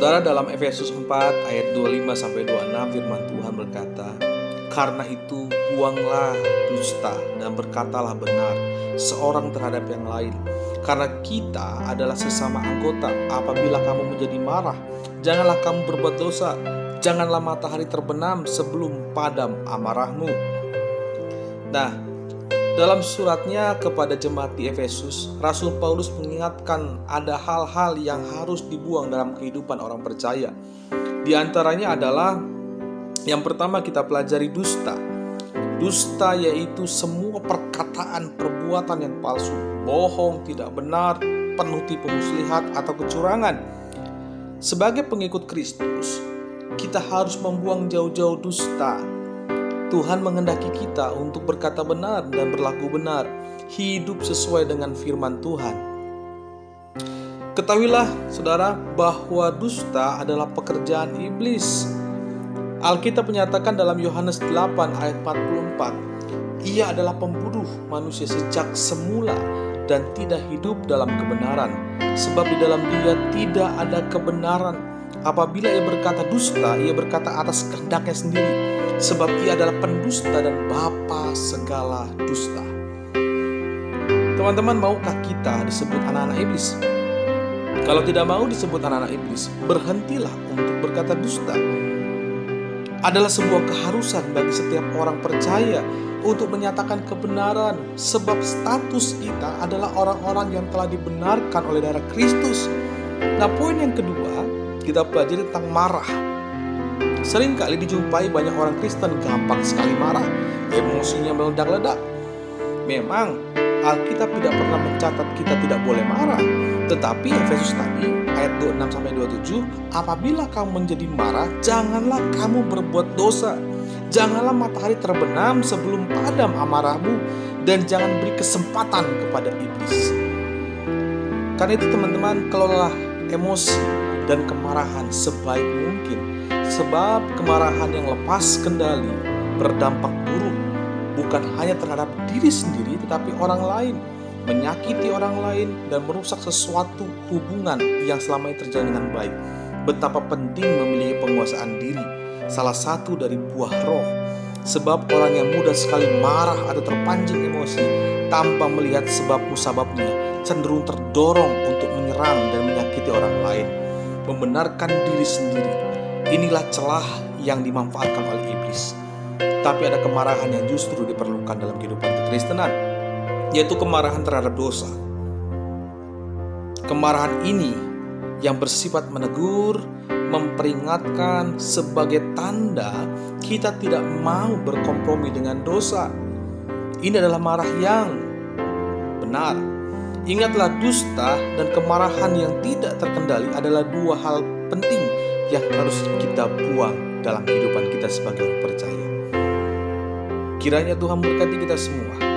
Saudara, dalam Efesus 4 ayat 25-26 firman Tuhan berkata, "Karena itu buanglah dusta dan berkatalah benar seorang terhadap yang lain. Karena kita adalah sesama anggota. Apabila kamu menjadi marah, janganlah kamu berbuat dosa. Janganlah matahari terbenam sebelum padam amarahmu." Nah, dalam suratnya kepada jemaat di Efesus, Rasul Paulus mengingatkan ada hal-hal yang harus dibuang dalam kehidupan orang percaya. Di antaranya adalah yang pertama kita pelajari dusta. Dusta yaitu semua perkataan, perbuatan yang palsu, bohong, tidak benar, penuh tipu muslihat atau kecurangan. Sebagai pengikut Kristus, kita harus membuang jauh-jauh dusta. Tuhan menghendaki kita untuk berkata benar dan berlaku benar, hidup sesuai dengan firman Tuhan. Ketahuilah, saudara, bahwa dusta adalah pekerjaan iblis. Alkitab menyatakan dalam Yohanes 8 ayat 44, "Ia adalah pembunuh manusia sejak semula dan tidak hidup dalam kebenaran, sebab di dalam Dia tidak ada kebenaran. Apabila ia berkata dusta, ia berkata atas kehendaknya sendiri, sebab ia adalah pendusta dan bapa segala dusta." Teman-teman, maukah kita disebut anak-anak iblis? Kalau tidak mau disebut anak-anak iblis, berhentilah untuk berkata dusta. Adalah sebuah keharusan bagi setiap orang percaya untuk menyatakan kebenaran, sebab status kita adalah orang-orang yang telah dibenarkan oleh darah Kristus. Nah, poin yang kedua, kita pelajari tentang marah. Sering kali dijumpai banyak orang Kristen gampang sekali marah, emosinya meledak-ledak. Memang Alkitab tidak pernah mencatat kita tidak boleh marah, tetapi Efesus tadi ayat 26-27, "Apabila kamu menjadi marah, janganlah kamu berbuat dosa. Janganlah matahari terbenam sebelum padam amarahmu, dan jangan beri kesempatan kepada iblis." Karena itu teman-teman, kelolalah emosi dan kemarahan sebaik mungkin, sebab kemarahan yang lepas kendali berdampak buruk, bukan hanya terhadap diri sendiri tetapi orang lain, menyakiti orang lain dan merusak sesuatu hubungan yang selama ini terjalin dengan baik. Betapa penting memiliki penguasaan diri, salah satu dari buah roh. Sebab orang yang mudah sekali marah atau terpancing emosi tanpa melihat sebab musababnya, cenderung terdorong untuk menyerang dan menyakiti orang lain, membenarkan diri sendiri. Inilah celah yang dimanfaatkan oleh iblis. Tapi ada kemarahan yang justru diperlukan dalam kehidupan kekristenan, yaitu kemarahan terhadap dosa. Kemarahan ini yang bersifat menegur, memperingatkan sebagai tanda kita tidak mau berkompromi dengan dosa. Ini adalah marah yang benar. Ingatlah, dusta dan kemarahan yang tidak terkendali adalah dua hal penting yang harus kita buang dalam kehidupan kita sebagai orang percaya. Kiranya Tuhan memberkati kita semua.